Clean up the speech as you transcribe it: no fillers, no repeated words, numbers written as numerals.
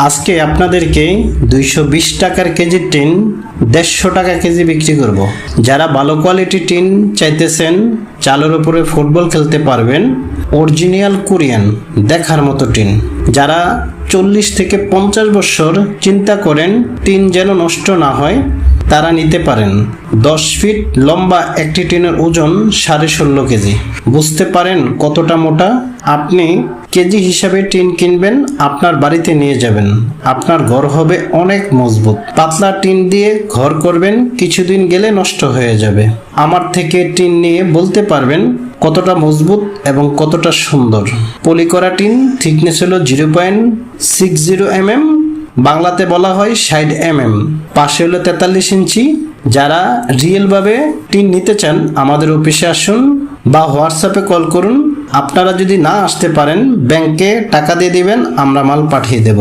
আজকে আপনাদেরকে 220 টাকার কেজি টিন 150 টাকা কেজি বিক্রি করব। যারা ভালো কোয়ালিটি টিন চাইতেছেন, চালের উপরে ফুটবল খেলতে পারবেন, অরিজিনাল কোরিয়ান দেখার মতো টিন, যারা 40 থেকে 50 বছর চিন্তা করেন টিন যেন নষ্ট না হয়, তারা নিতে পারেন। 10 ফিট লম্বা একটি টিনের ওজন 16.5 কেজি। বুঝতে পারেন কতটা মোটা? আপনি কেজি হিসাবে টিন কিনবেন, আপনার বাড়িতে নিয়ে যাবেন, আপনার ঘর হবে অনেক মজবুত। পাতলা টিন দিয়ে ঘর করবেন, কিছুদিন গেলে নষ্ট হয়ে যাবে। আমার থেকে টিন নিয়ে বলতে পারবেন কতটা মজবুত এবং কতটা সুন্দর। পলি করা টিন, থিকনেস হলো 0.60 mm, বাংলাতে বলা হয় 60 mm, পাশে হলো 43 ইঞ্চি। যারা রিয়েলভাবে টিন নিতে চান আমাদের অফিসে আসুন বা হোয়াটসঅ্যাপে কল করুন। আপনারা যদি না আসতে পারেন, ব্যাংকে টাকা দিয়ে দিবেন, আমরা মাল পাঠিয়ে দেব।